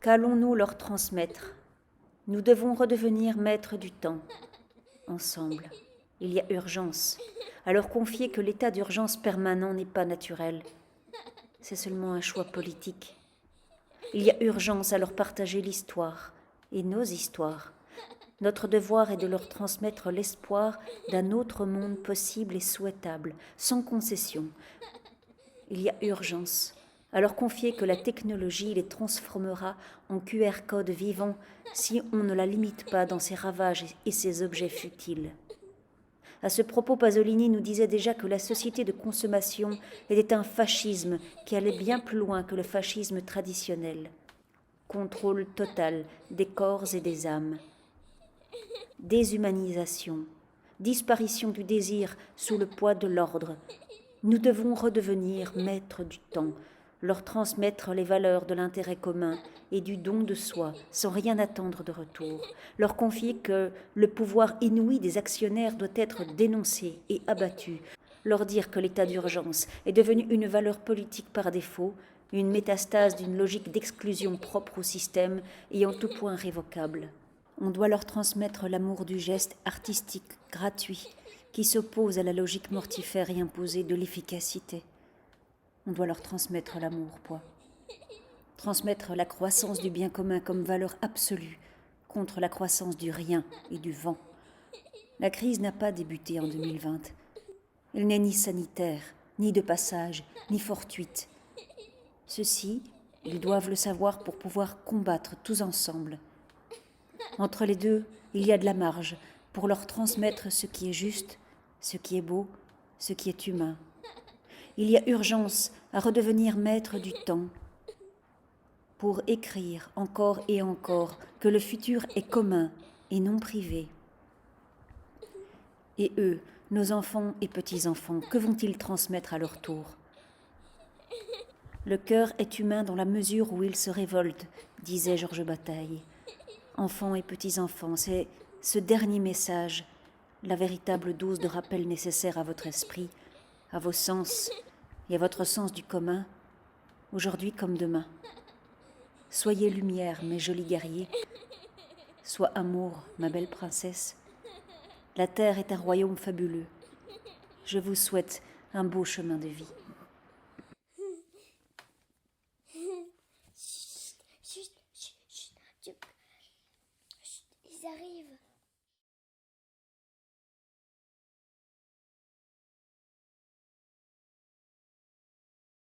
Qu'allons-nous leur transmettre? Nous devons redevenir maîtres du temps, ensemble. Il y a urgence à leur confier que l'état d'urgence permanent n'est pas naturel. C'est seulement un choix politique. Il y a urgence à leur partager l'histoire et nos histoires. Notre devoir est de leur transmettre l'espoir d'un autre monde possible et souhaitable, sans concession. Il y a urgence à leur confier que la technologie les transformera en QR code vivants si on ne la limite pas dans ses ravages et ses objets futiles. À ce propos, Pasolini nous disait déjà que la société de consommation était un fascisme qui allait bien plus loin que le fascisme traditionnel. Contrôle total des corps et des âmes. Déshumanisation, disparition du désir sous le poids de l'ordre. Nous devons redevenir maîtres du temps, leur transmettre les valeurs de l'intérêt commun et du don de soi sans rien attendre de retour, leur confier que le pouvoir inouï des actionnaires doit être dénoncé et abattu, leur dire que l'état d'urgence est devenu une valeur politique par défaut, une métastase d'une logique d'exclusion propre au système et en tout point révocable. On doit leur transmettre l'amour du geste artistique gratuit qui s'oppose à la logique mortifère et imposée de l'efficacité. On doit leur transmettre l'amour, transmettre la croissance du bien commun comme valeur absolue contre la croissance du rien et du vent. La crise n'a pas débuté en 2020. Elle n'est ni sanitaire, ni de passage, ni fortuite. Ceux-ci, ils doivent le savoir pour pouvoir combattre tous ensemble. Entre les deux, il y a de la marge pour leur transmettre ce qui est juste, ce qui est beau, ce qui est humain. Il y a urgence à redevenir maître du temps pour écrire encore et encore que le futur est commun et non privé. Et eux, nos enfants et petits-enfants, que vont-ils transmettre à leur tour? Le cœur est humain dans la mesure où il se révolte, disait Georges Bataille. Enfants et petits-enfants, c'est ce dernier message, la véritable dose de rappel nécessaire à votre esprit, à vos sens et à votre sens du commun, aujourd'hui comme demain. Soyez lumière, mes jolis guerriers. Sois amour, ma belle princesse. La terre est un royaume fabuleux. Je vous souhaite un beau chemin de vie. Chut, chut, chut, chut. Ils arrivent.